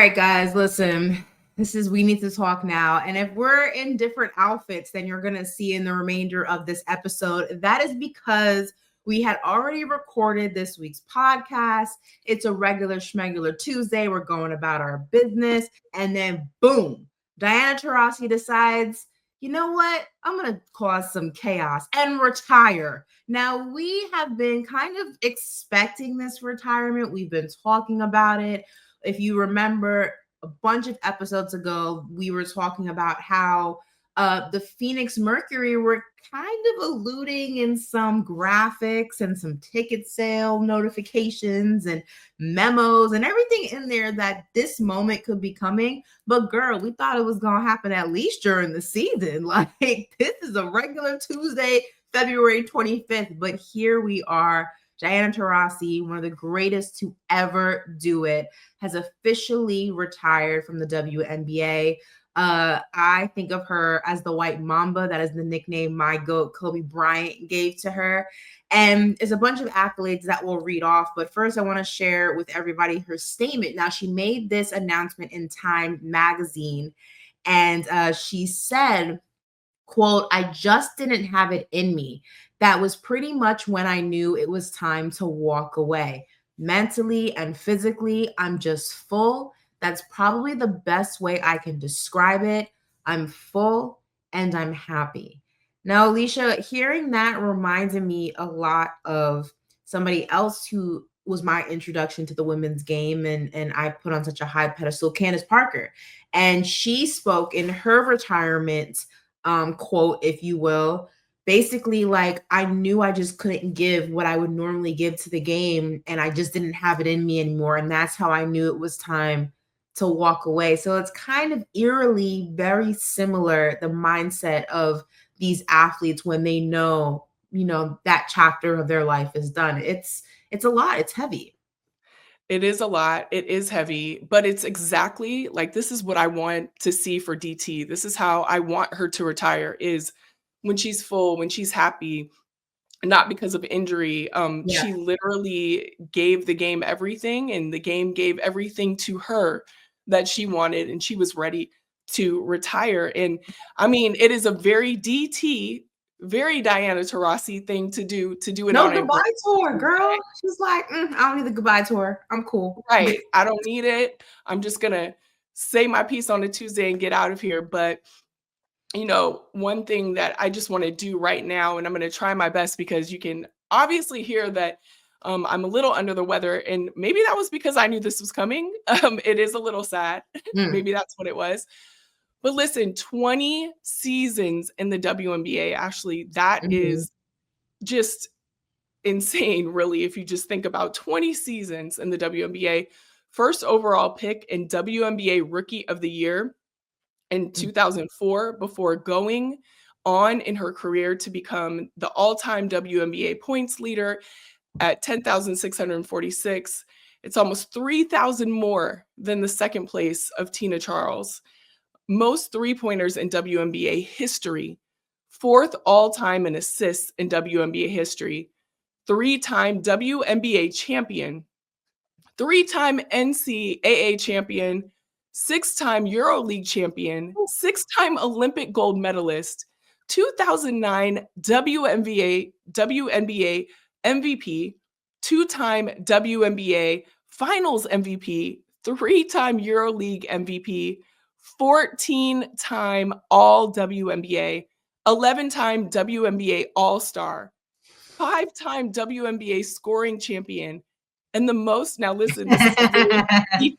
right, guys, listen. We need to talk now. And if we're in different outfits than you're going to see in the remainder of this episode, that is because we had already recorded this week's podcast. It's a regular schmegular Tuesday. We're going about our business. And then boom, Diana Taurasi decides, you know what? I'm going to cause some chaos and retire. Now, we have been kind of expecting this retirement. We've been talking about it. If you remember a bunch of episodes ago, we were talking about how the Phoenix Mercury were kind of alluding in some graphics and some ticket sale notifications and memos and everything in there that this moment could be coming. But girl, we thought it was going to happen at least during the season. Like, this is a regular Tuesday, February 25th. But here we are. Diana Taurasi, one of the greatest to ever do it, has officially retired from the WNBA. I think of her as the White Mamba. That is the nickname my GOAT Kobe Bryant gave to her. And it's a bunch of accolades that we'll read off. But first, I want to share with everybody her statement. Now, she made this announcement in Time magazine, and she said, quote, "I just didn't have it in me. That was pretty much when I knew it was time to walk away. Mentally and physically, I'm just full. That's probably the best way I can describe it. I'm full and I'm happy." Now, Alicia, hearing that reminded me a lot of somebody else who was my introduction to the women's game, and I put on such a high pedestal, Candace Parker. And she spoke in her retirement quote, if you will, basically like, I knew I just couldn't give what I would normally give to the game, and I just didn't have it in me anymore. And that's how I knew it was time to walk away. So it's kind of eerily very similar, the mindset of these athletes when they know, that chapter of their life is done. It's a lot. It's heavy. It is a lot. It is heavy, but it's exactly like, this is what I want to see for DT. This is how I want her to retire, is when she's full, when she's happy, not because of injury. She literally gave the game everything, and the game gave everything to her that she wanted, and she was ready to retire. And I mean, it is a very DT, very Diana Taurasi thing to do it No on goodbye tour, girl. She's like, I don't need the goodbye tour. I'm cool. Right. I don't need it. I'm just going to say my piece on a Tuesday and get out of here. But, one thing that I just want to do right now, and I'm going to try my best, because you can obviously hear that I'm a little under the weather, and maybe that was because I knew this was coming. It is a little sad. Maybe that's what it was. But listen, 20 seasons in the WNBA, Ashley, that is just insane, really, if you just think about 20 seasons in the WNBA. First overall pick and WNBA Rookie of the Year in 2004, before going on in her career to become the all-time WNBA points leader at 10,646. It's almost 3,000 more than the second place of Tina Charles. Most three-pointers in WNBA history. Fourth all-time in assists in WNBA history. Three-time WNBA champion, three-time NCAA champion, six-time EuroLeague champion, six-time Olympic gold medalist, 2009 WNBA MVP, two-time WNBA Finals MVP, three-time EuroLeague MVP, 14-time All-WNBA, 11-time WNBA All-Star, 5-time WNBA scoring champion, and the most, now listen, this is the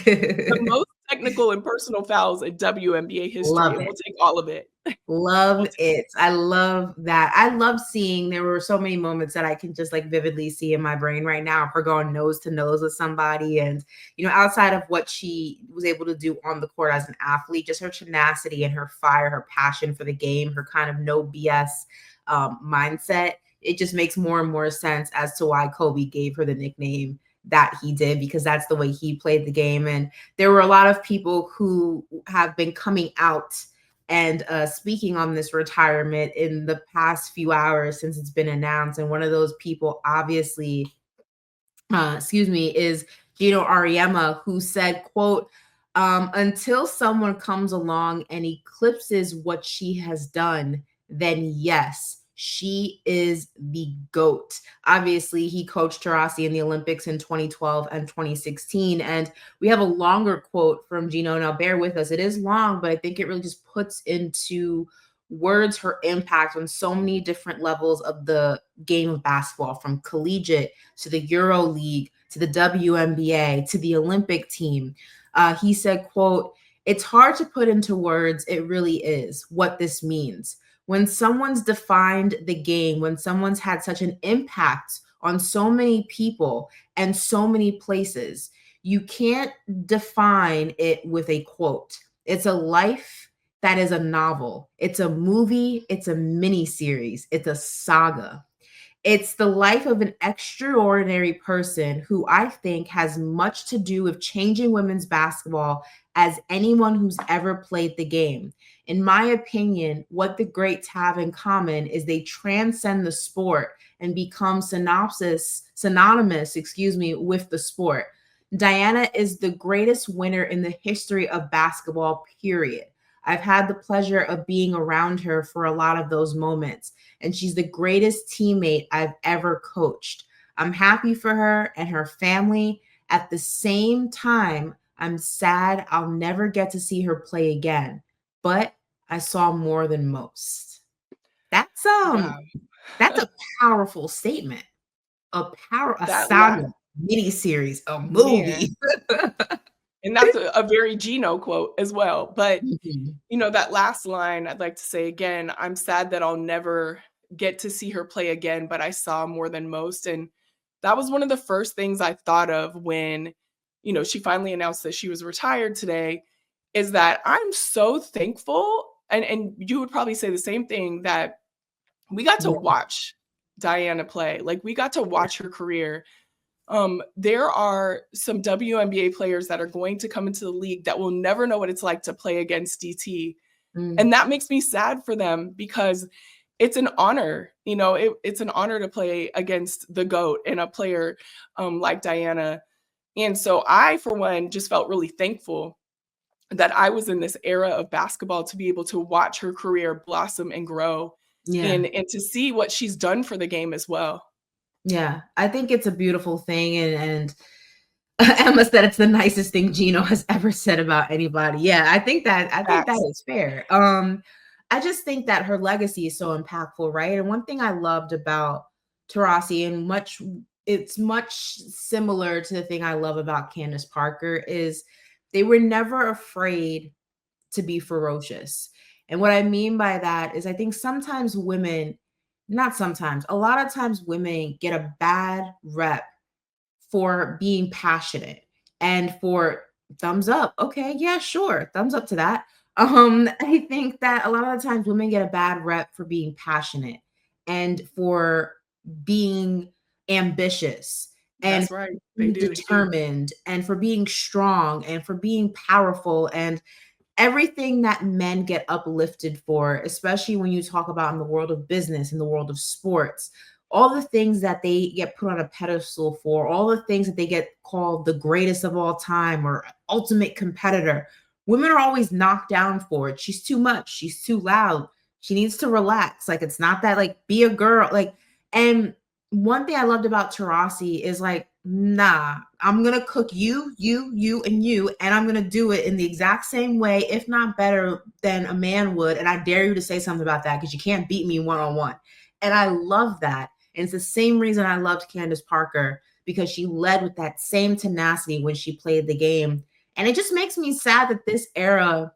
the most technical and personal fouls in WNBA history, and we'll take all of it. Love it. I love that. I love seeing, there were so many moments that I can just like vividly see in my brain right now of her going nose to nose with somebody. And, outside of what she was able to do on the court as an athlete, just her tenacity and her fire, her passion for the game, her kind of no BS mindset, it just makes more and more sense as to why Kobe gave her the nickname that he did, because that's the way he played the game. And there were a lot of people who have been coming out and speaking on this retirement in the past few hours since it's been announced. And one of those people, obviously, is Gino Ariema, who said, quote, until someone comes along and eclipses what she has done, then yes, she is the GOAT. Obviously, he coached Taurasi in the Olympics in 2012 and 2016. And we have a longer quote from Gino. Now, bear with us. It is long, but I think it really just puts into words her impact on so many different levels of the game of basketball, from collegiate to the Euro League to the WNBA to the Olympic team. He said, quote, it's hard to put into words, it really is, what this means. When someone's defined the game, when someone's had such an impact on so many people and so many places, you can't define it with a quote. It's a life that is a novel. It's a movie. It's a mini series. It's a saga. It's the life of an extraordinary person who I think has much to do with changing women's basketball as anyone who's ever played the game. In my opinion, what the greats have in common is they transcend the sport and become synonymous, with the sport. Diana is the greatest winner in the history of basketball, period. I've had the pleasure of being around her for a lot of those moments, and she's the greatest teammate I've ever coached. I'm happy for her and her family. At the same time, I'm sad I'll never get to see her play again, but I saw more than most. That's Wow. that's a powerful statement. A That saga, last mini series, a man. movie. And that's a very Gino quote as well. But, Mhm. that last line, I'd like to say again, I'm sad that I'll never get to see her play again, but I saw more than most. And that was one of the first things I thought of when, she finally announced that she was retired today, is that I'm so thankful. And you would probably say the same thing, that we got to Yeah. watch Diana play. Like, we got to watch her career. There are some WNBA players that are going to come into the league that will never know what it's like to play against DT. Mm. And that makes me sad for them, because it's an honor. It's an honor to play against the GOAT and a player like Diana. And so I, for one, just felt really thankful that I was in this era of basketball to be able to watch her career blossom and grow, Yeah. and to see what she's done for the game as well. Yeah. I think it's a beautiful thing, and Emma said it's the nicest thing Gino has ever said about anybody. Yeah, I think that Facts. is fair. I just think that her legacy is so impactful, right? And one thing I loved about Taurasi, and it's much similar to the thing I love about Candace Parker, is they were never afraid to be ferocious. And what I mean by that is I think sometimes women, not sometimes, a lot of times women get a bad rep for being passionate and for thumbs up. Okay, yeah, sure. Thumbs up to that. I think that a lot of the times women get a bad rep for being passionate and for being ambitious and That's right. They being do. They do. determined and for being strong and for being powerful and everything that men get uplifted for, especially when you talk about in the world of business, in the world of sports, all the things that they get put on a pedestal for, all the things that they get called the greatest of all time or ultimate competitor, women are always knocked down for it. She's too much. She's too loud. She needs to relax. Like, it's not that, like, be a girl. Like, and one thing I loved about Taurasi is like, nah, I'm gonna cook you, and you, and I'm gonna do it in the exact same way, if not better than a man would. And I dare you to say something about that because you can't beat me one on one. And I love that. And it's the same reason I loved Candace Parker, because she led with that same tenacity when she played the game. And it just makes me sad that this era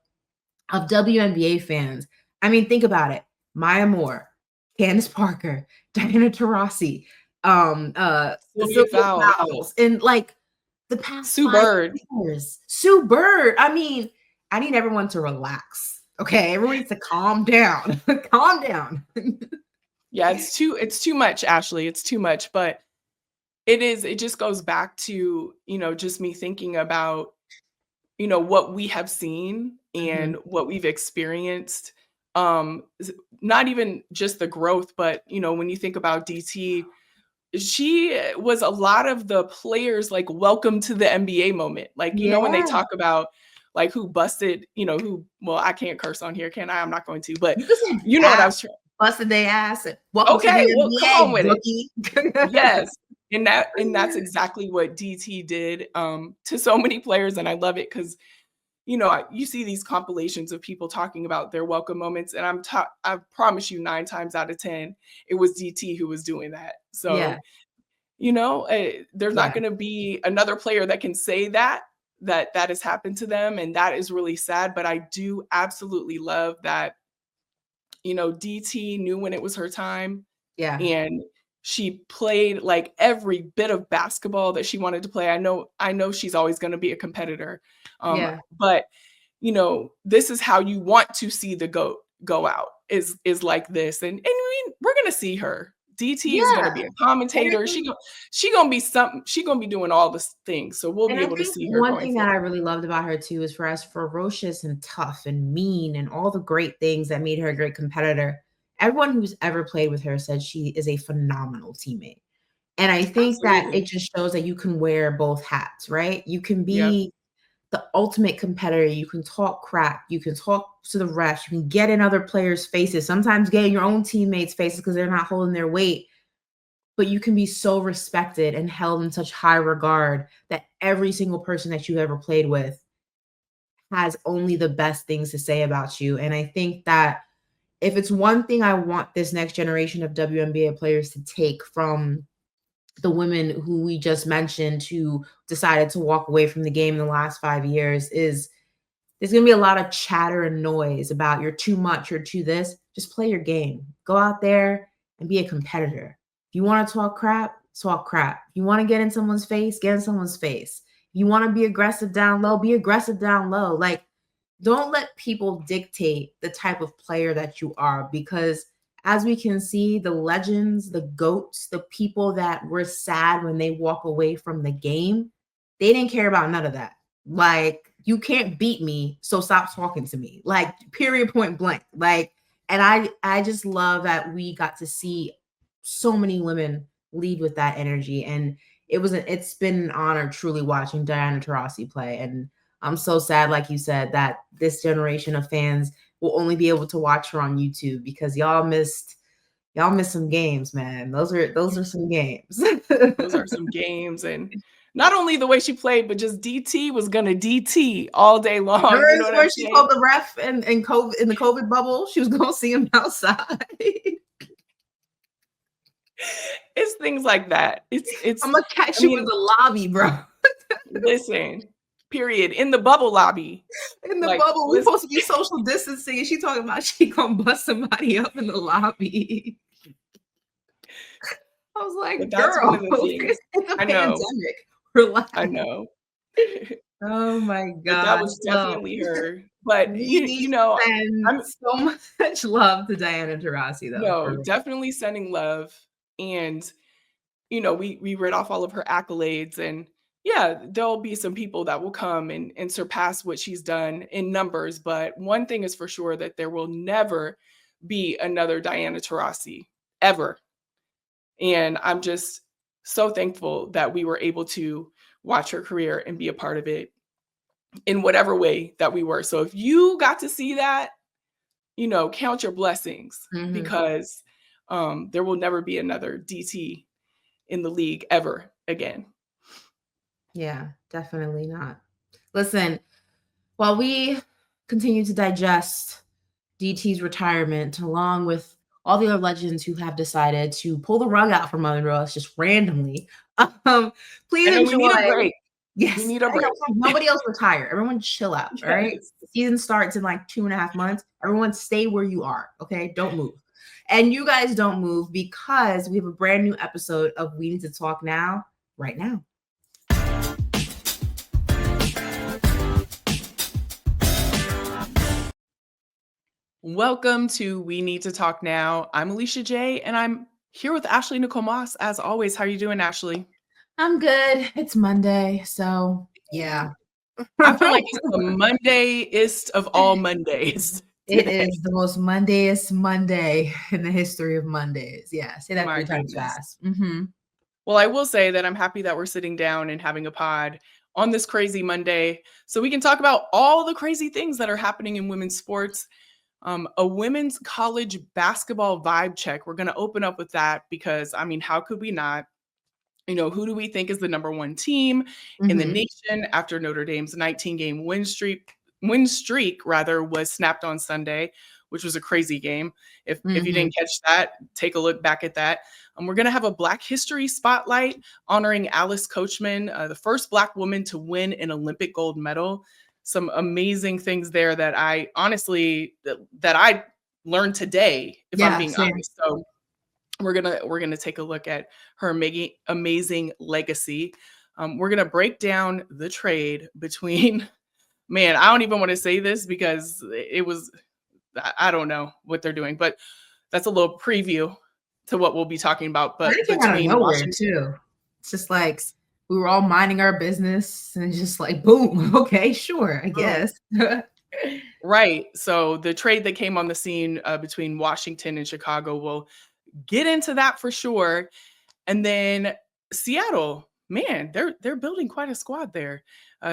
of WNBA fans, I mean, think about it. Maya Moore, Candace Parker, Diana Taurasi, Sylvia Sylvia Fowles, Fowles, and like the past Sue 5 Bird. years. Sue Bird. I mean, I need everyone to relax. Okay, everyone needs to calm down. Calm down. Yeah, it's too much, Ashley. It's too much, but it just goes back to, just me thinking about, what we have seen Mhm. and what we've experienced. Not even just the growth, but when you think about DT, she was a lot of the players like welcome to the NBA moment. Like, you know, when they Yeah. talk about like who busted, you know, well, I can't curse on here, can I? I'm not going to, but You can say you know what I was trying. busted their ass. Welcome to Okay, the well, come on NBA, with rookie. it. Yes. And that's exactly what DT did to so many players. And I love it because, you know, you see these compilations of people talking about their welcome moments. And I promise you 9 times out of 10, it was DT who was doing that. So, Yeah. you know, there's not going to be another player that can say that has happened to them. And that is really sad. But I do absolutely love that, you know, DT knew when it was her time. Yeah. And she played like every bit of basketball that she wanted to play. I know she's always going to be a competitor. But you know, this is how you want to see the GOAT go out is like this. And I mean, we're going to see her. DT is going to be a commentator. She going to be something. She going to be doing all the things. So we'll be able to see her. One thing that I really loved about her too is for as ferocious and tough and mean and all the great things that made her a great competitor. Everyone who's ever played with her said she is a phenomenal teammate. And I think that it just shows that you can wear both hats, right? You can be the ultimate competitor. You can talk crap. You can talk to the refs. You can get in other players' faces, sometimes get in your own teammates' faces because they're not holding their weight. But you can be so respected and held in such high regard that every single person that you ever played with has only the best things to say about you. And I think that if it's one thing I want this next generation of WNBA players to take from the women who we just mentioned who decided to walk away from the game in the last 5 years is there's going to be a lot of chatter and noise about you're too much, you're too this. Just play your game. Go out there and be a competitor. If you want to talk crap, talk crap. If you want to get in someone's face, get in someone's face. If you want to be aggressive down low, be aggressive down low. Like, don't let people dictate the type of player that you are, because as we can see, the legends, the GOATs, the people that were sad when they walk away from the game, they didn't care about none of that. Like, you can't beat me, so stop talking to me. Like, period, point blank. Like, and I just love that we got to see so many women lead with that energy. And it's been an honor truly watching Diana Taurasi play. And I'm so sad, like you said, that this generation of fans will only be able to watch her on YouTube because y'all missed some games, man. Those are some games. Those are some games. And not only the way she played, but just DT was gonna DT all day long. You know where she told the ref and COVID in the COVID bubble, she was gonna see him outside. It's things like that. It's I'm gonna catch you in the lobby, bro. Listen. Period. In the bubble lobby. In the bubble, we're supposed to be social distancing, and she talking about she gonna bust somebody up in the lobby. I was like, girl, it's a pandemic. Relax. I know. Oh my God. But that was definitely her. But you know, I'm so much love to Diana Taurasi though. No, definitely sending love. And you know, we read off all of her accolades, and yeah, there'll be some people that will come and surpass what she's done in numbers. But one thing is for sure, that there will never be another Diana Taurasi ever. And I'm just so thankful that we were able to watch her career and be a part of it in whatever way that we were. So if you got to see that, you know, count your blessings, because there will never be another DT in the league ever again. Yeah, definitely not. Listen, while we continue to digest DT's retirement, along with all the other legends who have decided to pull the rug out from under us just randomly, please enjoy. We need a break. Yes, we need a break. Nobody else retire. Everyone chill out. All right. The season starts in like 2.5 months. Everyone stay where you are. Okay. Don't move. And you guys don't move, because we have a brand new episode of We Need to Talk Now right now. Welcome to We Need to Talk Now. I'm Alicia J, and I'm here with Ashley Nicole Moss. As always, how are you doing, Ashley? I'm good. It's Monday, so yeah. I feel like it's the Monday-ist of all Mondays. It is the most Monday-ist Monday in the history of Mondays. Yeah, say that 3 times fast. Well, I will say that I'm happy that we're sitting down and having a pod on this crazy Monday so we can talk about all the crazy things that are happening in women's sports. A women's college basketball vibe check. We're going to open up with that because, I mean, how could we not? Who do we think is the number one team in the nation after Notre Dame's 19-game win streak rather was snapped on Sunday, which was a crazy game. If you didn't catch that, take a look back at that. We're going to have a Black History Spotlight honoring Alice Coachman, the first Black woman to win an Olympic gold medal. Some amazing things there that I honestly that I learned today, if I'm being honest. So we're gonna take a look at her amazing legacy. We're gonna break down the trade between man. I don't even want to say this because it was I don't know what they're doing, but that's a little preview to what we'll be talking about. But Came out of between nowhere Washington, too. It's just like we were all minding our business and just like boom, okay, sure, I guess. right. So the trade that came on the scene between Washington and Chicago, we'll get into that for sure. And then Seattle, man, they're building quite a squad there.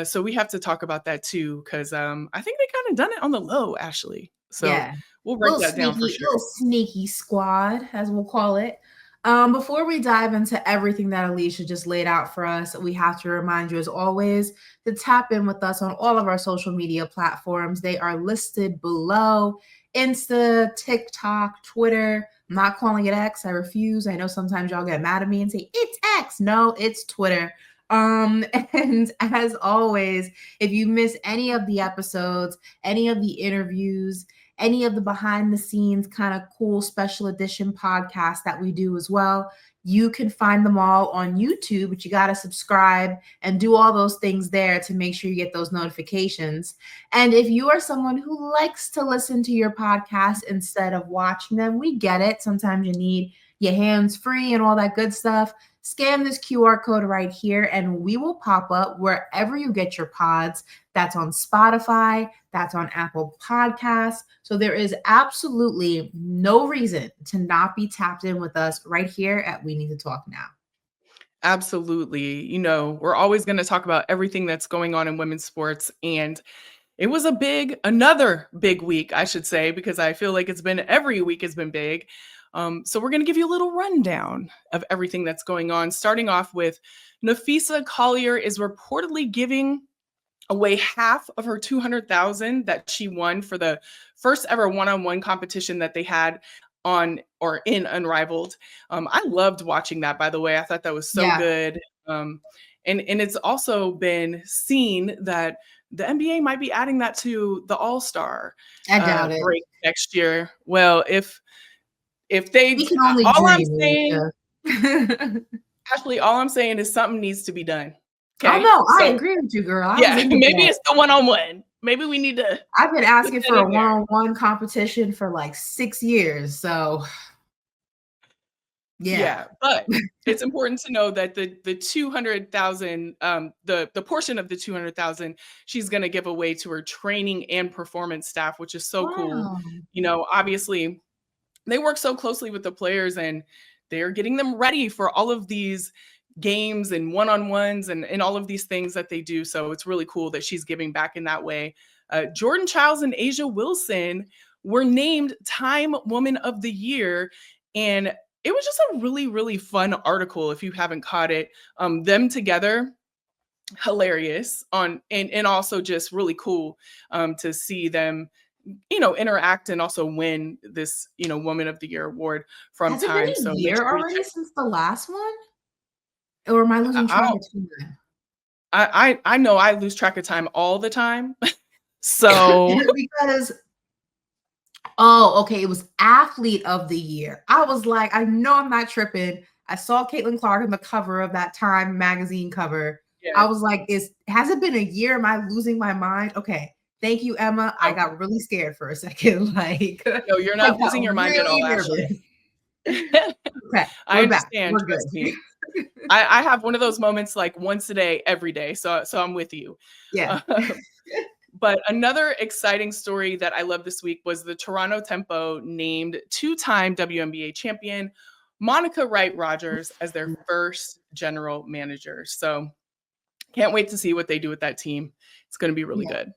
So we have to talk about that too, because I think they kind of done it on the low, actually. So we'll break that down for sure. Little sneaky squad, as we'll call it. Before we dive into everything that Alicia just laid out for us, we have to remind you, as always, to tap in with us on all of our social media platforms. They are listed below: Insta, TikTok, Twitter. I'm not calling it X. I refuse. I know sometimes y'all get mad at me and say, it's X. No, it's Twitter. And as always, if you miss any of the episodes, any of the interviews, any of the behind the scenes kind of cool special edition podcasts that we do as well, you can find them all on YouTube, but you got to subscribe and do all those things there to make sure you get those notifications. And if you are someone who likes to listen to your podcast instead of watching them, we get it. Sometimes you need your hands free and all that good stuff. Scan this QR code right here and we will pop up wherever you get your pods. That's on Spotify, that's on Apple Podcasts. So there is absolutely no reason to not be tapped in with us right here at We Need to Talk Now. Absolutely. We're always going to talk about everything that's going on in women's sports. And it was another big week, I should say, because I feel like every week has been big. So we're going to give you a little rundown of everything that's going on, starting off with Napheesa Collier is reportedly giving away half of her $200,000 that she won for the first ever one-on-one competition that they had on or in Unrivaled. I loved watching that, by the way. I thought that was so good. And it's also been seen that the NBA might be adding that to the All-Star break next year. Well, if they, we can only all dream, I'm saying, Ashley, all I'm saying is something needs to be done. Okay? Oh no, I agree with you, girl. Maybe it's the one-on-one. Maybe we need to. I've been asking for a one-on-one competition for like 6 years. So yeah, but it's important to know that the 200,000, the portion of the 200,000 she's going to give away to her training and performance staff, which is so cool. Obviously they work so closely with the players and they're getting them ready for all of these games and one-on-ones and all of these things that they do. So it's really cool that she's giving back in that way. Jordan Childs and Asia Wilson were named Time Woman of the Year. And it was just a really, really fun article. If you haven't caught it, them together, hilarious and also just really cool to see them, interact and also win this, Woman of the Year award from Has Time. It been so a year already since the last one? Or am I losing track of time? I know I lose track of time all the time. So because it was Athlete of the Year. I was like, I know I'm not tripping. I saw Caitlin Clark on the cover of that Time magazine cover. Yeah. I was like, has it been a year? Am I losing my mind? Okay. Thank you, Emma. I got really scared for a second. Like, no, you're not losing your mind at all, Ashley. Okay, I understand. Trust me. I have one of those moments like once a day, every day. So I'm with you. Yeah. But another exciting story that I love this week was the Toronto Tempo named two-time WNBA champion Monica Wright Rogers as their first general manager. So can't wait to see what they do with that team. It's going to be really good.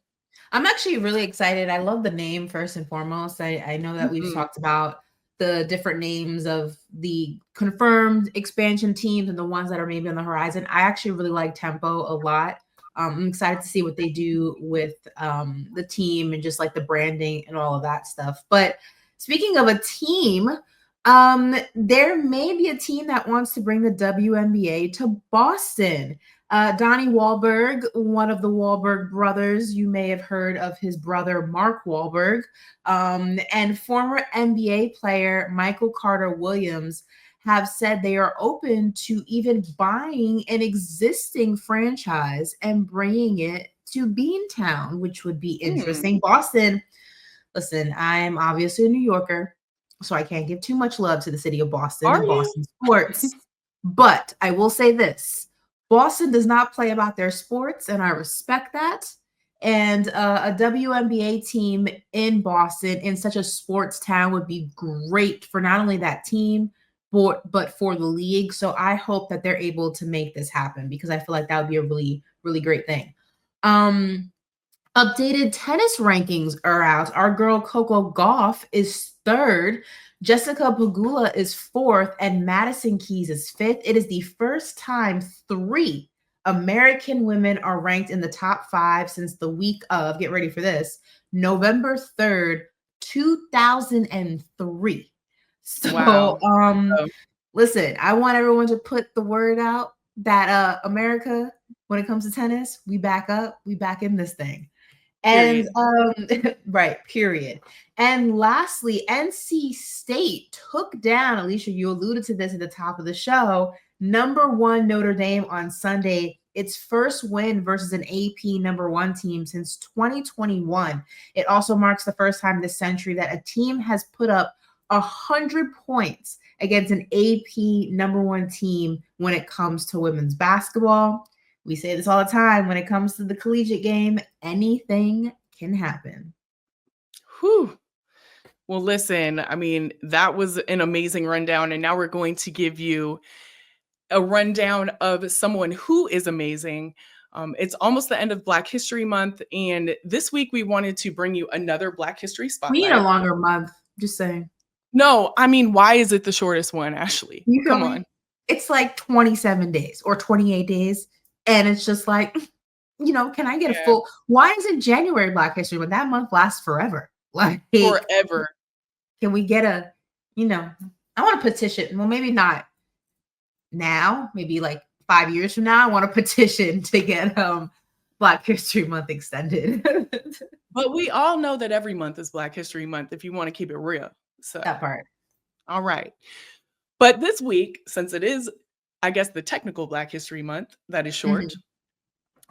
I'm actually really excited. I love the name first and foremost. I know that we've talked about the different names of the confirmed expansion teams and the ones that are maybe on the horizon. I actually really like Tempo a lot. I'm excited to see what they do with the team and just like the branding and all of that stuff. But speaking of a team, there may be a team that wants to bring the WNBA to Boston. Donnie Wahlberg, one of the Wahlberg brothers, you may have heard of his brother, Mark Wahlberg, and former NBA player Michael Carter-Williams have said they are open to even buying an existing franchise and bringing it to Beantown, which would be interesting. Boston, listen, I'm obviously a New Yorker, so I can't give too much love to the city of Boston and Boston sports. But I will say this. Boston does not play about their sports, and I respect that. And a WNBA team in Boston, in such a sports town, would be great for not only that team, but for the league. So I hope that they're able to make this happen because I feel like that would be a really, really great thing. Updated tennis rankings are out. Our girl Coco Gauff is third. Jessica Pegula is fourth, and Madison Keys is fifth. It is the first time 3 American women are ranked in the top 5 since the week of, get ready for this, November 3rd, 2003. So, listen, I want everyone to put the word out that America, when it comes to tennis, we back up, we back in this thing. And right, period. And lastly, NC State took down, Alicia, you alluded to this at the top of the show, #1 Notre Dame on Sunday, its first win versus an AP #1 team since 2021. It also marks the first time this century that a team has put up 100 points against an AP #1 team when it comes to women's basketball. We say this all the time. When it comes to the collegiate game, anything can happen. Whew. Well, listen, I mean, that was an amazing rundown. And now we're going to give you a rundown of someone who is amazing. It's almost the end of Black History Month. And this week we wanted to bring you another Black History Spotlight. We need a longer month, just saying. No, I mean, why is it the shortest one, Ashley? Come on. It's like 27 days or 28 days. And it's just like, can I get a full, why is it January Black History when that month lasts forever? Like forever. Can we get I want to petition. Well, maybe not now, maybe like 5 years from now, I want to petition to get Black History Month extended. But we all know that every month is Black History Month if you want to keep it real. So that part. All right. But this week, since it is, I guess, the technical Black History Month that is short,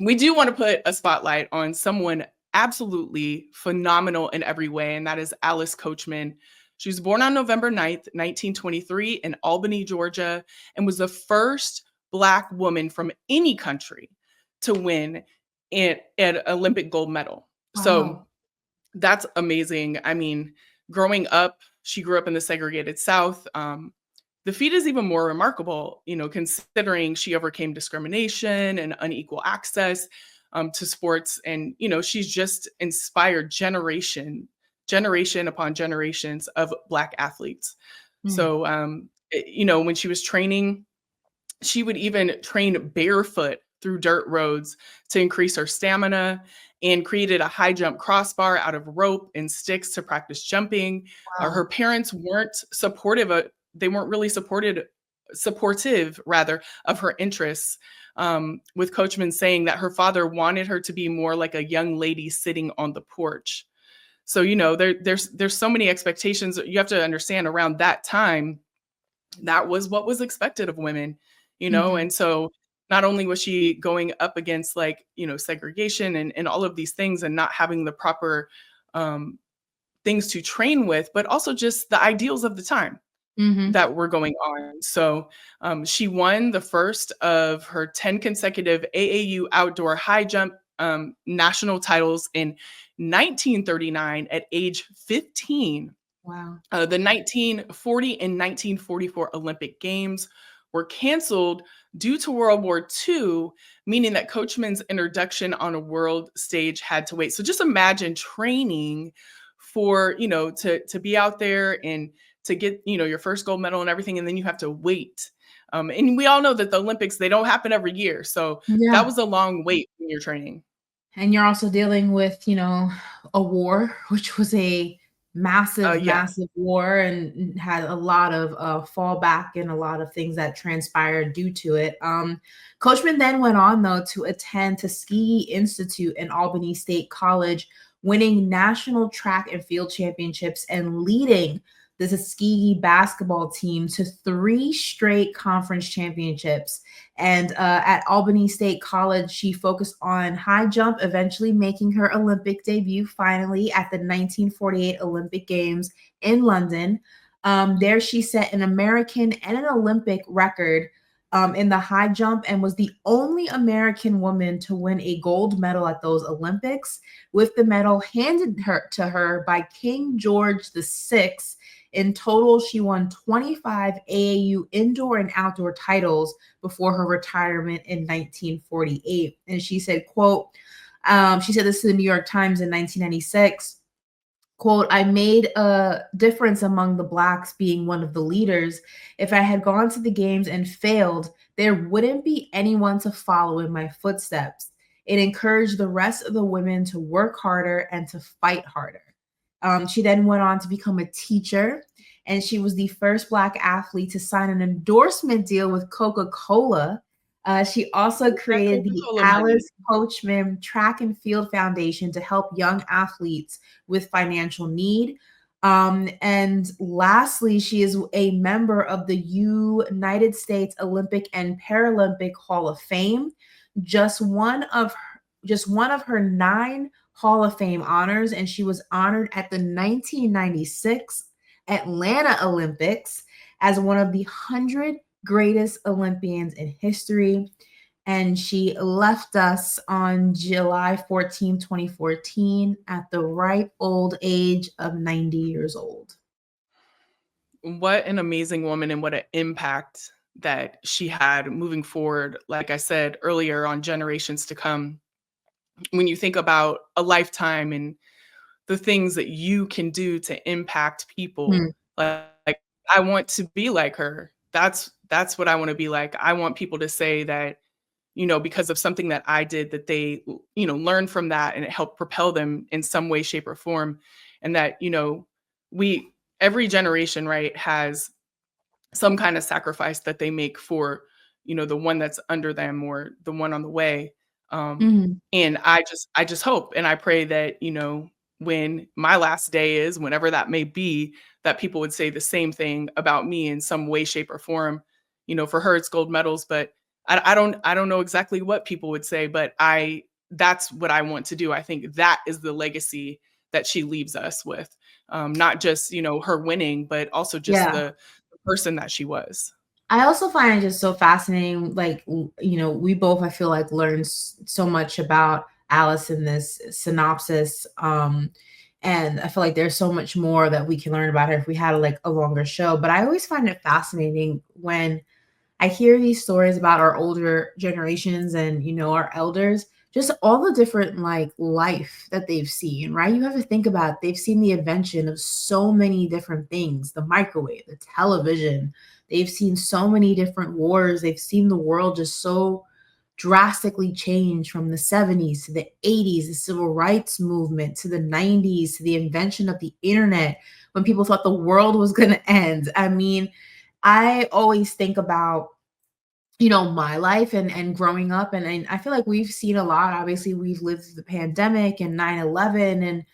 we do want to put a spotlight on someone absolutely phenomenal in every way, and that is Alice Coachman. She was born on November 9th, 1923 in Albany, Georgia, and was the first Black woman from any country to win an Olympic gold medal. Wow. So that's amazing. I mean, growing up, she grew up in the segregated South. The feat is even more remarkable, considering she overcame discrimination and unequal access to sports. And, she's just inspired generation upon generations of Black athletes. So, when she was training, she would even train barefoot through dirt roads to increase her stamina, and created a high jump crossbar out of rope and sticks to practice jumping. Wow. Her parents weren't supportive of her interests, with Coachman saying that her father wanted her to be more like a young lady sitting on the porch. So, there's so many expectations that you have to understand around that time. That was what was expected of women, and so not only was she going up against segregation and all of these things and not having the proper things to train with, but also just the ideals of the time that were going on. So she won the first of her 10 consecutive AAU outdoor high jump national titles in 1939 at age 15. Wow. The 1940 and 1944 Olympic Games were canceled due to World War II, meaning that Coachman's introduction on a world stage had to wait. So just imagine training for, to be out there and to get, your first gold medal and everything, and then you have to wait. And we all know that the Olympics, they don't happen every year. So that Yeah. was a long wait when you're training. And you're also dealing with, a war, which was a massive, Yeah. massive war and had a lot of fallback and a lot of things that transpired due to it. Coachman then went on, though, to attend Tuskegee Institute and Albany State College, winning national track and field championships and leading the Tuskegee basketball team to 3 straight conference championships. And at Albany State College, she focused on high jump, eventually making her Olympic debut finally at the 1948 Olympic Games in London. There, she set an American and an Olympic record in the high jump and was the only American woman to win a gold medal at those Olympics, with the medal handed to her by King George VI. In total, she won 25 AAU indoor and outdoor titles before her retirement in 1948. And she said, quote, she said this to the New York Times in 1996, quote, "I made a difference among the Blacks being one of the leaders. If I had gone to the games and failed, there wouldn't be anyone to follow in my footsteps. It encouraged the rest of the women to work harder and to fight harder." She then went on to become a teacher, and she was the first Black athlete to sign an endorsement deal with Coca-Cola. She also That created the Coca-Cola money. Alice Coachman Track and Field Foundation to help young athletes with financial need. And lastly, she is a member of the United States Olympic and Paralympic Hall of Fame. Just one of her 9 Hall of Fame honors, and she was honored at the 1996 Atlanta Olympics as one of the 100 greatest Olympians in history. And she left us on July 14, 2014, at the ripe old age of 90 years old. What an amazing woman and what an impact that she had moving forward, like I said earlier, on generations to come. When you think about a lifetime and the things that you can do to impact people, Hmm. like I want to be like her. That's what I want to be like. I want people to say that, because of something that I did, that they, learn from that and it helped propel them in some way, shape, or form. And that, we, every generation, right, has some kind of sacrifice that they make for, the one that's under them or the one on the way. Mhm. And I just hope and I pray that, when my last day is, whenever that may be, that people would say the same thing about me in some way, shape, or form. For her, it's gold medals, but I don't know exactly what people would say, but that's what I want to do. I think that is the legacy that she leaves us with. Not just, her winning, but also just Yeah. the person that she was. I also find it just so fascinating. Like, we both, I feel like, learned so much about Alice in this synopsis. And I feel like there's so much more that we can learn about her if we had like a longer show. But I always find it fascinating when I hear these stories about our older generations and, our elders, just all the different like life that they've seen, right? You have to think about, they've seen the invention of so many different things, the microwave, the television. They've seen so many different wars. They've seen the world just so drastically change from the 70s to the 80s, the civil rights movement to the 90s, to the invention of the internet, when people thought the world was going to end. I mean, I always think about, my life and growing up, and I feel like we've seen a lot. Obviously, we've lived through the pandemic and 9/11 and,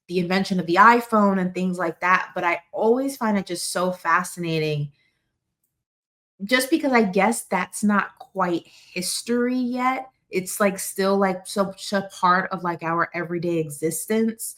the invention of the iPhone and things like that. But I always find it just so fascinating, just because I guess that's not quite history yet. It's like still like such a part of like our everyday existence.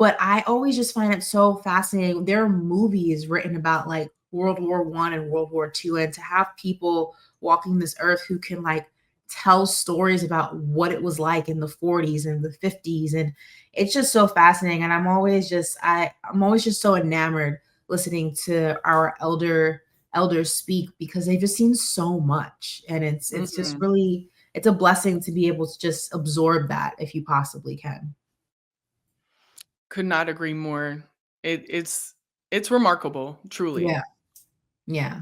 But I always just find it so fascinating. There are movies written about like World War I and World War II, and to have people walking this earth who can like tells stories about what it was like in the 40s and the 50s, and it's just so fascinating. And I'm always just so enamored listening to our elders speak, because they've just seen so much, and it's just Mhm. really, it's a blessing to be able to just absorb that if you possibly can. Could not agree more. It's remarkable, truly. Yeah. Yeah.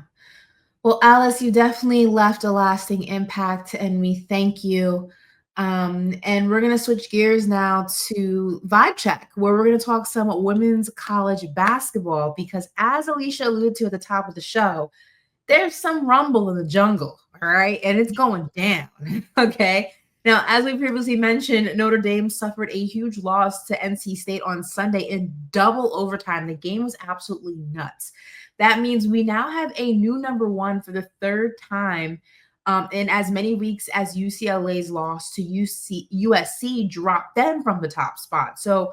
Well, Alice, you definitely left a lasting impact, and we thank you. And we're going to switch gears now to Vibe Check, where we're going to talk some women's college basketball, because as Alicia alluded to at the top of the show, there's some rumble in the jungle, all right? And it's going down, okay? Now, as we previously mentioned, Notre Dame suffered a huge loss to NC State on Sunday in double overtime. The game was absolutely nuts. That means we now have a new number one for the third time in as many weeks as UCLA's loss to USC dropped them from the top spot. So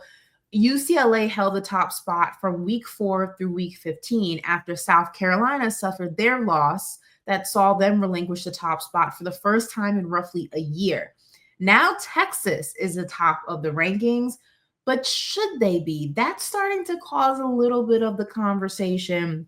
UCLA held the top spot from week 4 through week 15 after South Carolina suffered their loss that saw them relinquish the top spot for the first time in roughly a year. Now Texas is the top of the rankings, but should they be? That's starting to cause a little bit of the conversation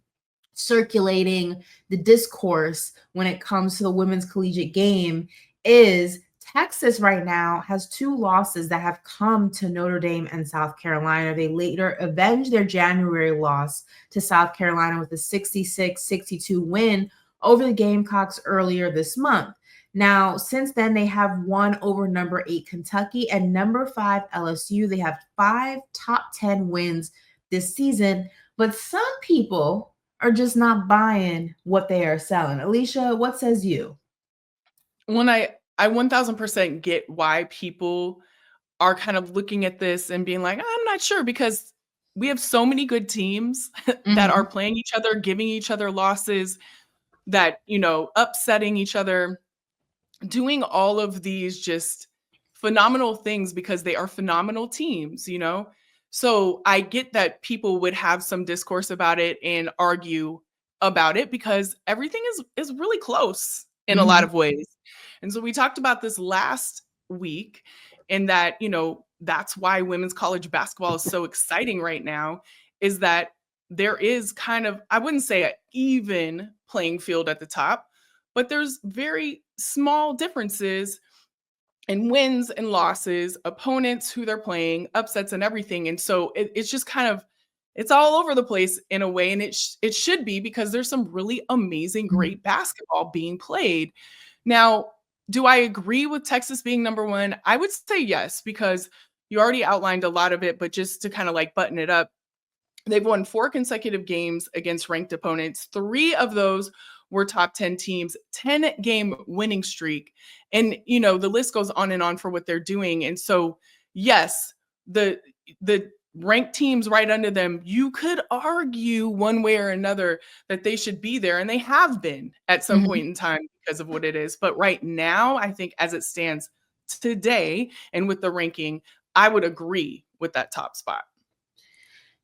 circulating, the discourse when it comes to the women's collegiate game. Is Texas right now has 2 losses that have come to Notre Dame and South Carolina. They later avenged their January loss to South Carolina with a 66-62 win over the Gamecocks earlier this month. Now, since then, they have won over number 8 Kentucky and number 5 LSU. They have 5 top 10 wins this season, but some people are just not buying what they are selling. Alicia, what says you? When I 1000% get why people are kind of looking at this and being like, "I'm not sure," because we have so many good teams that are Mhm. playing each other, giving each other losses, that, upsetting each other, doing all of these just phenomenal things because they are phenomenal teams. So I get that people would have some discourse about it and argue about it because everything is really close in a lot Mhm. of ways. And so we talked about this last week, and that's why women's college basketball is so exciting right now, is that there is kind of, I wouldn't say an even playing field at the top, but there's very small differences in wins and losses, opponents, who they're playing, upsets, and everything. And so it's just kind of, it's all over the place in a way, and it should be, because there's some really amazing, Mhm. great basketball being played. Now, do I agree with Texas being number one? I would say yes, because you already outlined a lot of it, but just to kind of like button it up, they've won 4 consecutive games against ranked opponents. 3 of those were top 10 teams, 10-game winning streak. And the list goes on and on for what they're doing. And so, yes, the ranked teams right under them, you could argue one way or another that they should be there, and they have been at some Mhm. point in time because of what it is. But right now, I think as it stands today and with the ranking, I would agree with that top spot.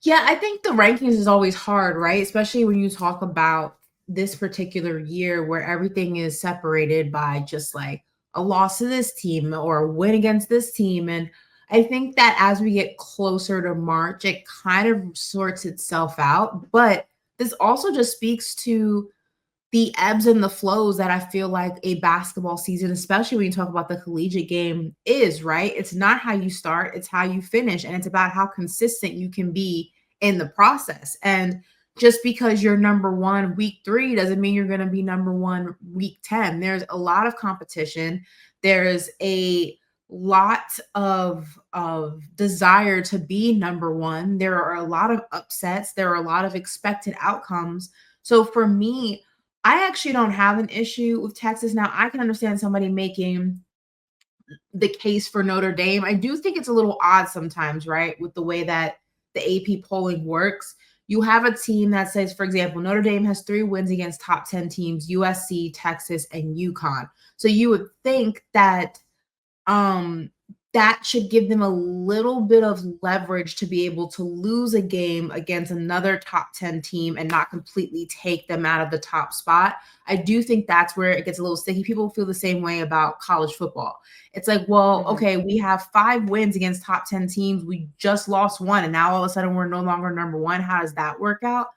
Yeah, I think the rankings is always hard, right? Especially when you talk about this particular year where everything is separated by just like a loss to this team or a win against this team. And I think that as we get closer to March, it kind of sorts itself out. But this also just speaks to the ebbs and the flows that I feel like a basketball season, especially when you talk about the collegiate game, is, right? It's not how you start, it's how you finish. And it's about how consistent you can be in the process. And just because you're number one week 3 doesn't mean you're going to be number one week 10. There's a lot of competition. There's a lot of desire to be number one. There are a lot of upsets. There are a lot of expected outcomes. So for me, I actually don't have an issue with Texas. Now, I can understand somebody making the case for Notre Dame. I do think it's a little odd sometimes, right? With the way that the AP polling works. You have a team that says, for example, Notre Dame has 3 wins against top 10 teams, USC, Texas, and UConn. So you would think that um that should give them a little bit of leverage to be able to lose a game against another top 10 team and not completely take them out of the top spot. I do think that's where it gets a little sticky. People feel the same way about college football. It's like, well, okay, we have 5 wins against top 10 teams. We just lost one, and now all of a sudden we're no longer number one. How does that work out?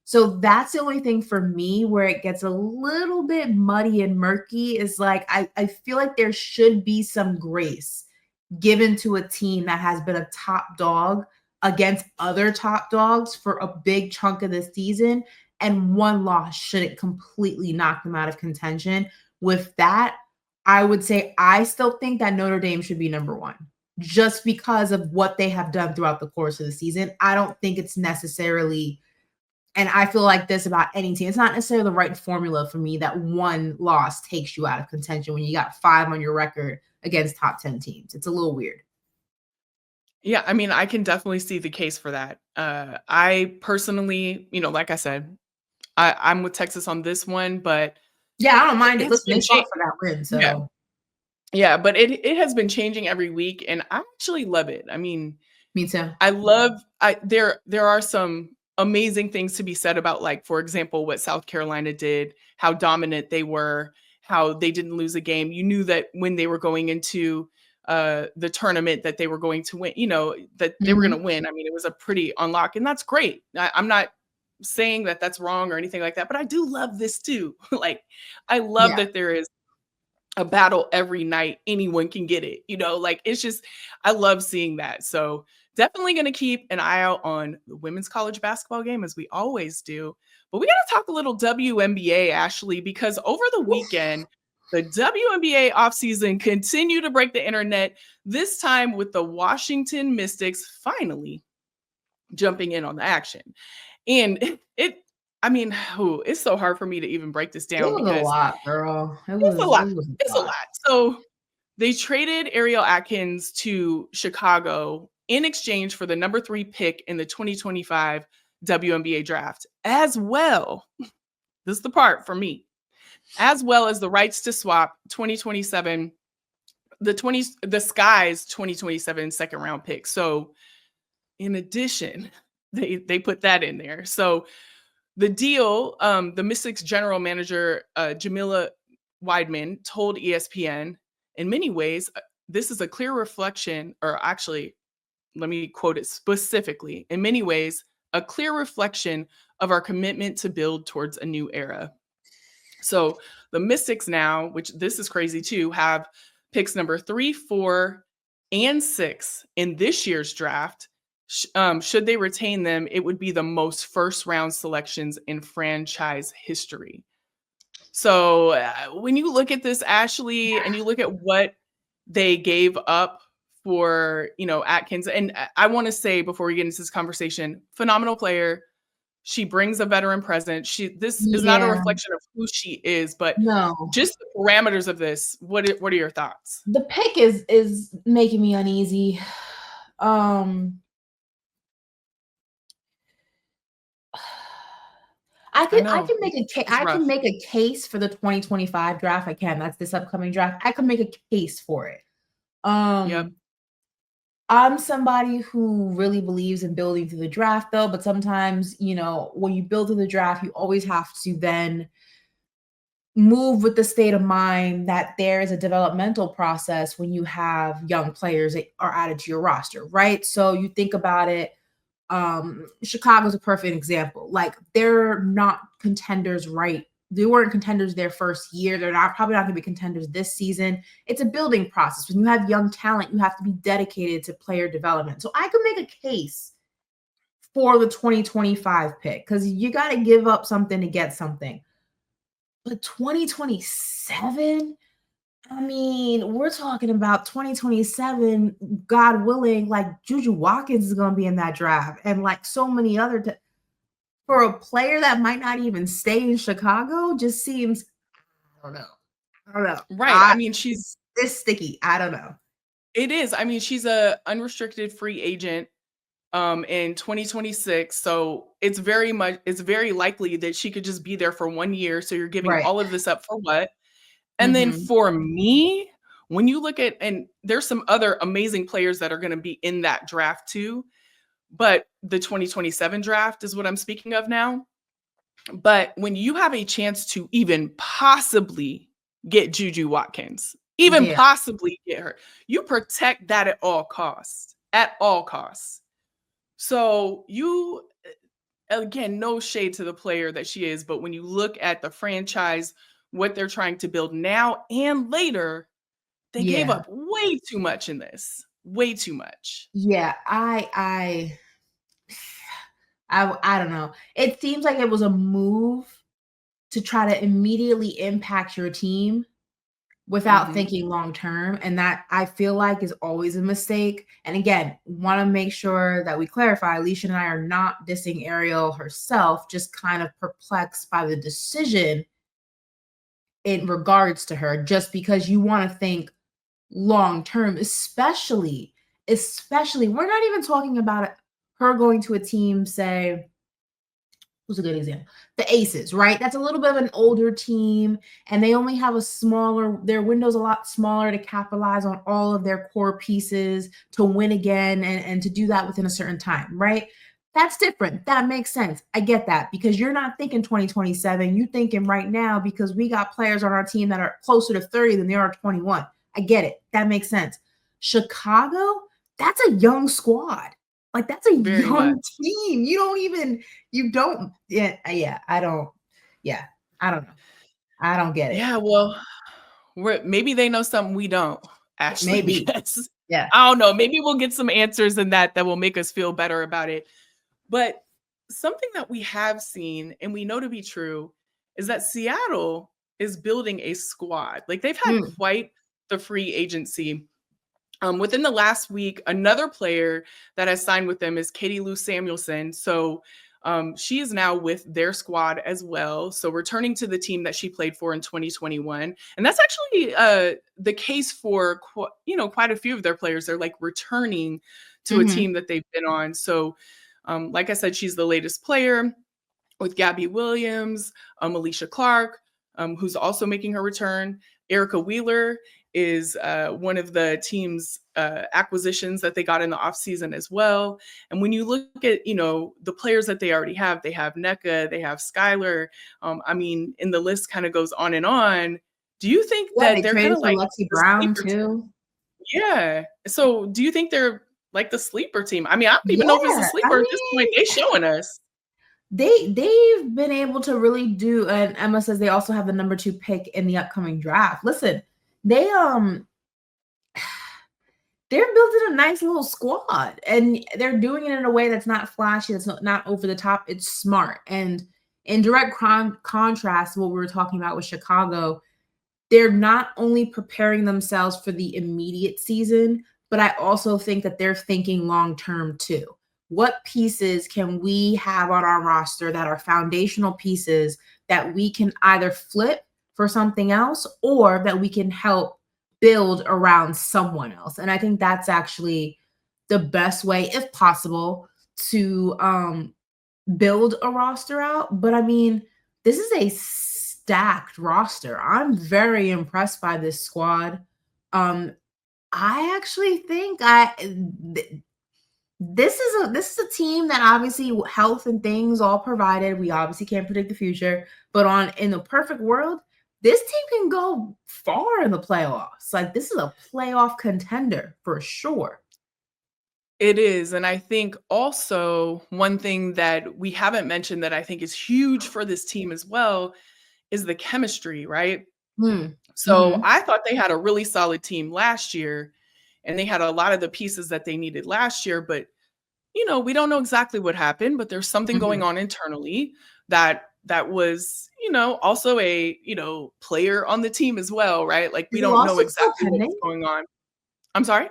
So that's the only thing for me where it gets a little bit muddy and murky is like, I feel like there should be some grace given to a team that has been a top dog against other top dogs for a big chunk of the season. And one loss shouldn't completely knock them out of contention. With that, I would say I still think that Notre Dame should be number one just because of what they have done throughout the course of the season. I don't think it's necessarily, and I feel like this about any team, it's not necessarily the right formula for me that one loss takes you out of contention when you got 5 on your record against top 10 teams. It's a little weird. Yeah, I mean, I can definitely see the case for that. I personally, like I said, I'm with Texas on this one, but yeah, I don't mind it. It's Listen, they fought for that win, so yeah, but it has been changing every week, and I actually love it. I mean, me too. There are some amazing things to be said about, like, for example, what South Carolina did, how dominant they were, how they didn't lose a game. You knew that when they were going into the tournament that they were going to win, that they were going to win. I mean, it was a pretty unlock, and that's great. I'm not saying that that's wrong or anything like that, but I do love this too. Like, I love that there is a battle every night. Anyone can get it, like, it's just, I love seeing that. So definitely going to keep an eye out on the women's college basketball game, as we always do. But we got to talk a little WNBA, Ashley, because over the weekend, the WNBA offseason continued to break the internet, this time with the Washington Mystics finally jumping in on the action. And it's so hard for me to even break this down because a lot, girl. It's a lot. So they traded Ariel Atkins to Chicago in exchange for the number 3 pick in the 2025 WNBA draft, as well. This is the part for me, as well as the rights to swap 2027, the Sky's 2027 second round pick. So in addition, they put that in there. So the deal, the Mystics general manager, Jamila Weidman, told ESPN, in many ways, this is a clear reflection, or actually, let me quote it specifically, in many ways, a clear reflection of our commitment to build towards a new era. So the Mystics now, which this is crazy too, have picks number 3, 4, and 6 in this year's draft. Should they retain them, it would be the most first-round selections in franchise history. So when you look at this, Ashley, and you look at what they gave up for, Atkins, and I want to say before we get into this conversation, phenomenal player. She brings a veteran presence. This is not a reflection of who she is, but just the parameters of this. What are your thoughts? The pick is making me uneasy. I can make a case for the 2025 draft. I can. That's this upcoming draft. I can make a case for it. I'm somebody who really believes in building through the draft, though. But sometimes, when you build through the draft, you always have to then move with the state of mind that there is a developmental process when you have young players that are added to your roster, right? So you think about it. Chicago's a perfect example. Like, they're not contenders, right? They weren't contenders their first year. They're probably not going to be contenders this season. It's a building process. When you have young talent, you have to be dedicated to player development. So I could make a case for the 2025 pick because you got to give up something to get something. But 2027, I mean, we're talking about 2027, God willing, like Juju Watkins is going to be in that draft and like so many other for a player that might not even stay in Chicago just seems, I don't know. Right. I mean, she's this sticky. I don't know. It is. I mean, she's a unrestricted free agent in 2026. So it's very likely that she could just be there for 1 year. So you're giving all of this up for what? And then for me, when you look at, and there's some other amazing players that are going to be in that draft too, but the 2027 draft is what I'm speaking of now. But when you have a chance to even possibly get Juju Watkins, even Yeah. possibly get her, you protect that at all costs, at all costs. So you, again, no shade to the player that she is, but when you look at the franchise, what they're trying to build now and later, they gave Yeah. up way too much in this, way too much. Yeah. I don't know. It seems like it was a move to try to immediately impact your team without Mhm. thinking long term, and that I feel like is always a mistake. And again, want to make sure that we clarify, Alicia and I are not dissing Ariel herself, just kind of perplexed by the decision in regards to her, just because you want to think long term, especially we're not even talking about her going to a team, say, who's a good example? The Aces, right? That's a little bit of an older team, and they only have their window's a lot smaller to capitalize on all of their core pieces to win again and to do that within a certain time, right? That's different. That makes sense. I get that because you're not thinking 2027. You're thinking right now because we got players on our team that are closer to 30 than they are 21. I get it. That makes sense. Chicago, that's a young squad. Like that's a Very much. young team. I don't know. I don't get it. Yeah, well, maybe they know something we don't, Ashley, Maybe. because Yeah. I don't know. Maybe we'll get some answers in that will make us feel better about it. But something that we have seen and we know to be true is that Seattle is building a squad. Like they've had Mm, quite the free agency. Within the last week, another player that has signed with them is Katie Lou Samuelson. So she is now with their squad as well. So returning to the team that she played for in 2021. And that's actually the case for quite a few of their players. They're like returning to a mhm. team that they've been on. So like I said, she's the latest player with Gabby Williams, Alicia Clark, who's also making her return. Erica Wheeler is one of the team's acquisitions that they got in the offseason as well. And when you look at, the players that they already have, they have NECA, they have Skylar. I mean, and the list kind of goes on and on. Do you think Yeah, that they they're kind traded of for like Lexi the Brown sleeper team? too. Yeah. So do you think they're like the sleeper team? I mean, I don't even know if it's a Yeah, I sleeper at this point. mean, They're showing us. they've been able to really do, and Emma says they also have the number 2 pick in the upcoming draft. Listen, they they're building a nice little squad and they're doing it in a way that's not flashy, that's not over the top. It's smart. And in direct contrast to what we were talking about with Chicago, they're not only preparing themselves for the immediate season, but I also think that they're thinking long term too. What pieces can we have on our roster that are foundational pieces that we can either flip for something else or that we can help build around someone else? And I think that's actually the best way, if possible, to build a roster out. But I mean, this is a stacked roster. I'm very impressed by this squad. I actually think this is a team that obviously health and things all provided. We obviously can't predict the future, but in the perfect world, this team can go far in the playoffs. Like this is a playoff contender for sure. It is. And I think also one thing that we haven't mentioned that I think is huge for this team as well is the chemistry, right? Mm. So Hmm. I thought they had a really solid team last year and they had a lot of the pieces that they needed last year. But, we don't know exactly what happened, but there's something going Hmm. on internally that was, also a, player on the team as well, right? Like we Is the don't know lawsuit still exactly what was pending? going on. I'm sorry?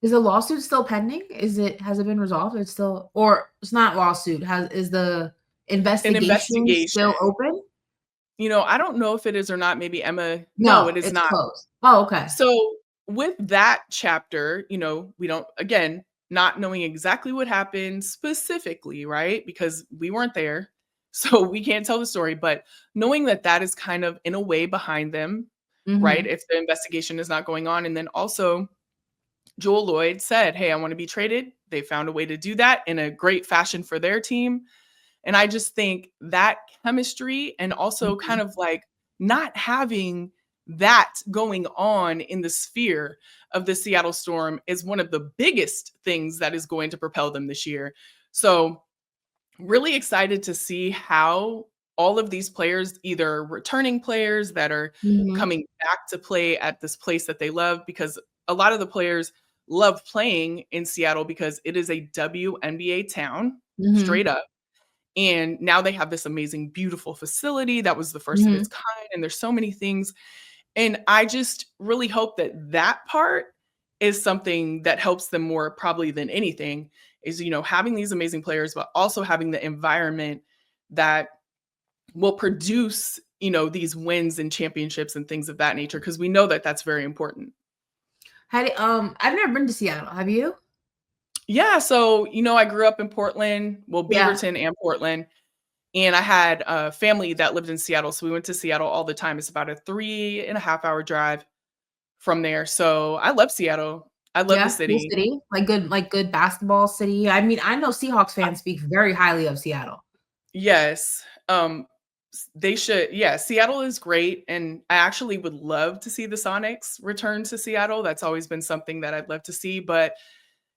Is the lawsuit still pending? Has it been resolved? It's still, or it's not lawsuit. Is the An investigation investigation. still open? I don't know if it is or not. Maybe Emma. No, No, it is it's not. closed. Oh, okay. So with that chapter, we don't, again, not knowing exactly what happened specifically, right? Because we weren't there. So we can't tell the story, but knowing that that is kind of in a way behind them, right? Mhm. If the investigation is not going on. And then also, Joel Lloyd said, "Hey, I want to be traded." They found a way to do that in a great fashion for their team. And I just think that chemistry and also kind Mhm. of like not having that going on in the sphere of the Seattle Storm is one of the biggest things that is going to propel them this year. So, really excited to see how all of these players, either returning players that are Mhm. coming back to play at this place that they love, because a lot of the players love playing in Seattle because it is a WNBA town, straight Mhm. up. And now they have this amazing, beautiful facility that was the first of its Mhm. kind. And there's so many things. And I just really hope that that part is something that helps them more probably than anything is, having these amazing players, but also having the environment that will produce, these wins and championships and things of that nature. Cause we know that that's very important. I've never been to Seattle. Have you? Yeah. So, I grew up in Portland, well, Yeah. Beaverton and Portland. And I had a family that lived in Seattle. So we went to Seattle all the time. It's about a 3.5 hour drive from there. So I love Seattle. I love the Yeah, cool city. city. Like good basketball city. I mean, I know Seahawks fans speak very highly of Seattle. Yes. They should. Yeah, Seattle is great. And I actually would love to see the Sonics return to Seattle. That's always been something that I'd love to see. But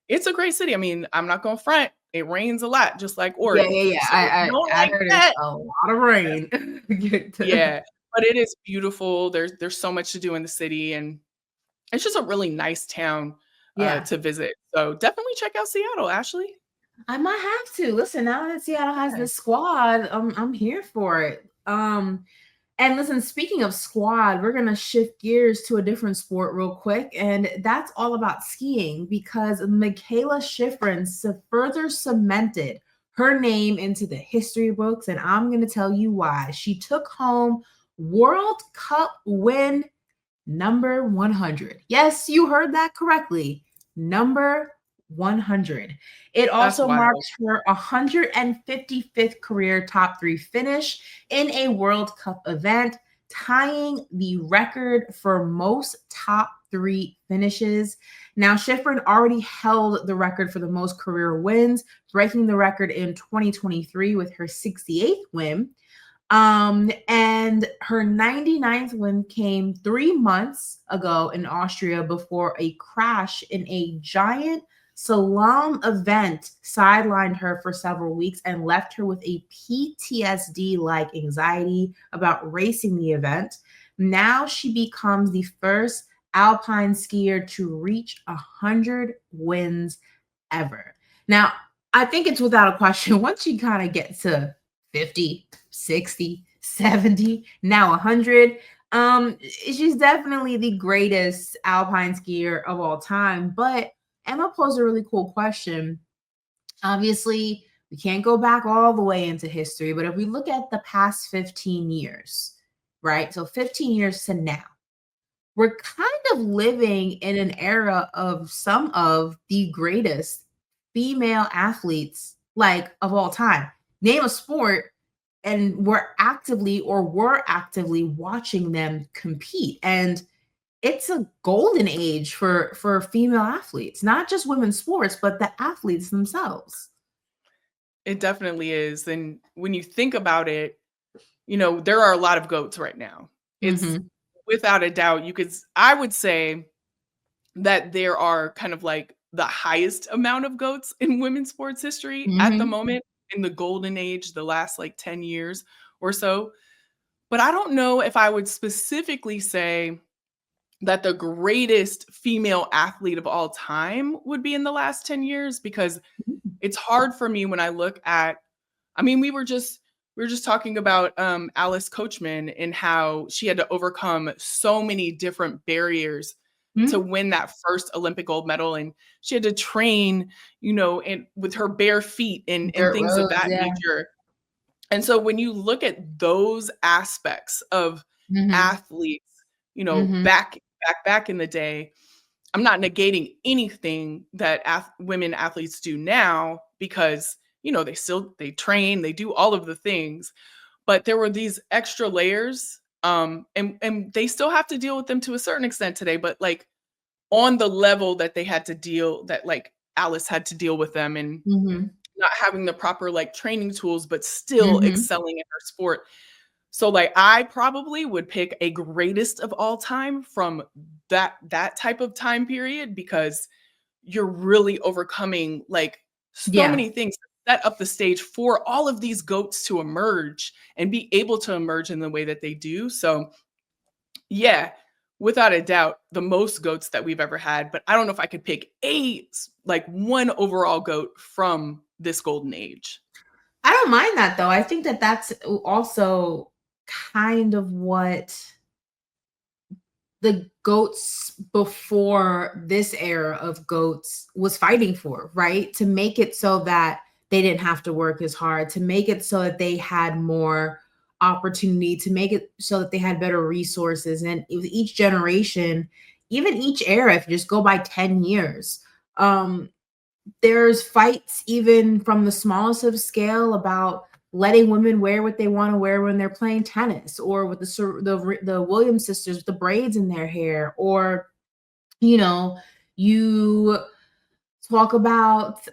it's a great city. I mean, I'm not going to front. It rains a lot, just like Yeah, yeah, Oregon. yeah. So if you I don't I like heard it's that, a lot of rain. Get to- yeah. But it is beautiful. There's so much to do in the city, and it's just a really nice town Yeah. to visit. So definitely check out Seattle, Ashley. I might have to. Listen, now that Seattle has Yeah. this squad, I'm here for it. And listen, speaking of squad, we're gonna shift gears to a different sport real quick, and that's all about skiing because Mikaela Shiffrin further cemented her name into the history books, and I'm gonna tell you why. She took home World Cup win number 100. Yes, you heard that correctly. Number 100. It That's also wild. marks her 155th career top three finish in a World Cup event, tying the record for most top three finishes. Now, Shiffrin already held the record for the most career wins, breaking the record in 2023 with her 68th win. And her 99th win came 3 months ago in Austria before a crash in a giant slalom event sidelined her for several weeks and left her with a PTSD like anxiety about racing the event. Now she becomes the first alpine skier to reach 100 wins ever. Now, I think it's without a question once you kind of get to 50, 60, 70, now 100. She's definitely the greatest alpine skier of all time. But Emma posed a really cool question. Obviously, we can't go back all the way into history, but if we look at the past 15 years, right? So 15 years to now, we're kind of living in an era of some of the greatest female athletes like of all time. Name a sport and we're actively watching them compete, and it's a golden age for female athletes, not just women's sports but the athletes themselves. It definitely is. And when you think about it, there are a lot of goats right now. It's Mhm. without a doubt, I would say that there are kind of like the highest amount of goats in women's sports history at the Mhm. moment in the golden age, the last like 10 years or so. But I don't know if I would specifically say that the greatest female athlete of all time would be in the last 10 years because it's hard for me when I look at, I mean, we were just talking about Alice Coachman and how she had to overcome so many different barriers to Mhm. win that first Olympic gold medal. And she had to train, and with her bare feet and Dirt things of roads, that yeah. nature. And so when you look at those aspects of Mhm. athletes, Mhm. back in the day, I'm not negating anything that women athletes do now because, they train, they do all of the things, but there were these extra layers And they still have to deal with them to a certain extent today, but like on the level that they had to deal, that like Alice had to deal with them, and Mhm. not having the proper like training tools, but still Mhm. excelling in her sport. So like I probably would pick a greatest of all time from that type of time period, because you're really overcoming like so Yeah. many things that set up the stage for all of these goats to emerge and be able to emerge in the way that they do. So yeah, without a doubt, the most goats that we've ever had. But I don't know if I could pick like one overall goat from this golden age. I don't mind that though. I think that that's also kind of what the goats before this era of goats was fighting for, right? To make it so that they didn't have to work as hard, to make it so that they had more opportunity, to make it so that they had better resources. And with each generation, even each era, if you just go by 10 years, um, there's fights even from the smallest of scale about letting women wear what they want to wear when they're playing tennis, or with the Williams sisters with the braids in their hair, or you know, you talk about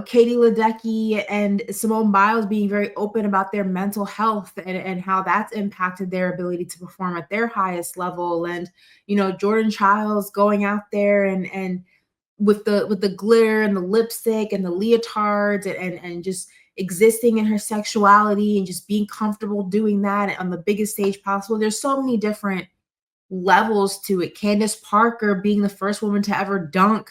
Katie Ledecky and Simone Biles being very open about their mental health, and how that's impacted their ability to perform at their highest level, and Jordan Childs going out there and with the glitter and the lipstick and the leotards, and just existing in her sexuality and just being comfortable doing that on the biggest stage possible. There's so many different levels to it. Candace Parker being the first woman to ever dunk,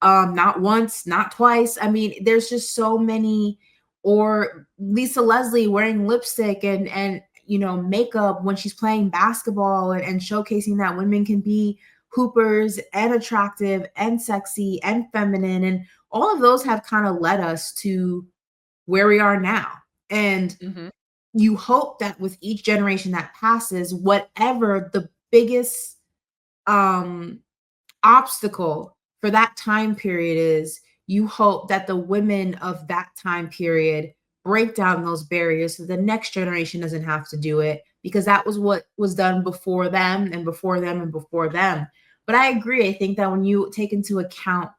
not once, not twice. I mean, there's just so many. Or Lisa Leslie wearing lipstick and makeup when she's playing basketball, and showcasing that women can be hoopers and attractive and sexy and feminine, and all of those have kind of led us to where we are now. And Mhm. you hope that with each generation that passes, whatever the biggest um obstacle for that time period is, you hope that the women of that time period break down those barriers so the next generation doesn't have to do it, because that was what was done before them and before them and before them. But I agree. I think that when you take into account,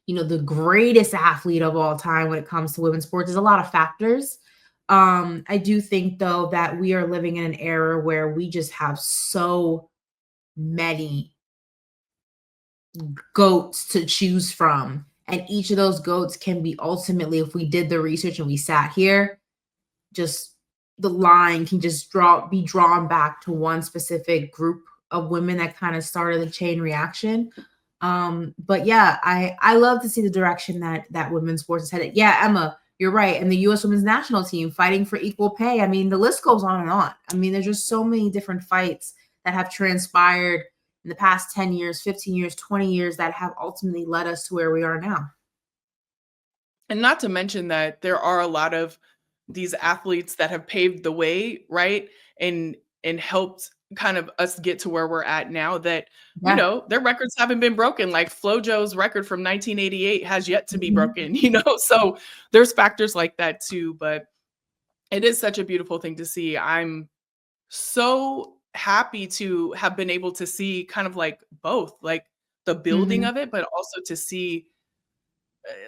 the greatest athlete of all time when it comes to women's sports, there's a lot of factors. I do think though that we are living in an era where we just have so many goats to choose from. And each of those goats can be ultimately, if we did the research and we sat here, just the line can just be drawn back to one specific group of women that kind of started the chain reaction. But yeah, I love to see the direction that women's sports is headed. Yeah, Emma, you're right. And the US women's national team fighting for equal pay. I mean, the list goes on and on. I mean, there's just so many different fights that have transpired in the past 10 years, 15 years, 20 years that have ultimately led us to where we are now. And not to mention that there are a lot of these athletes that have paved the way, right? And helped kind of us get to where we're at now, that, Yeah. their records haven't been broken. Like FloJo's record from 1988 has yet to be Mhm. broken, So there's factors like that too, but it is such a beautiful thing to see. I'm so happy to have been able to see kind of like both, like the building Mhm. of it, but also to see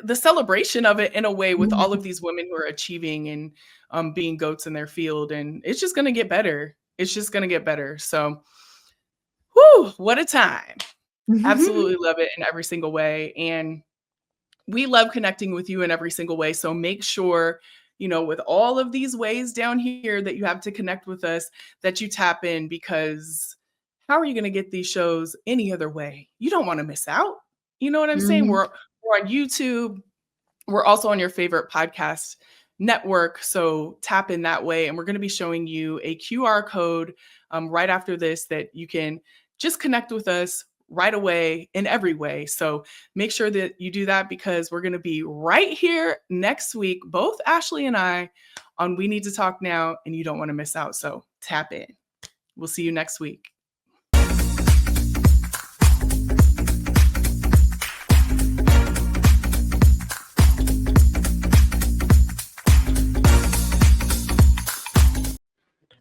the celebration of it in a way, with all Mhm. of these women who are achieving and being goats in their field. And it's just going to get better. It's just going to get better. So, whew, what a time. Absolutely love it in every single way. And we love connecting with you in every single way. So make sure, with all of these ways down here that you have to connect with us, that you tap in, because how are you going to get these shows any other way? You don't want to miss out. You know what I'm saying? Mhm. We're on YouTube. We're also on your favorite podcast network. So tap in that way. And we're going to be showing you a QR code right after this, that you can just connect with us right away in every way. So make sure that you do that, because we're going to be right here next week, both Ashley and I, on We Need to Talk Now, and you don't want to miss out. So tap in. We'll see you next week.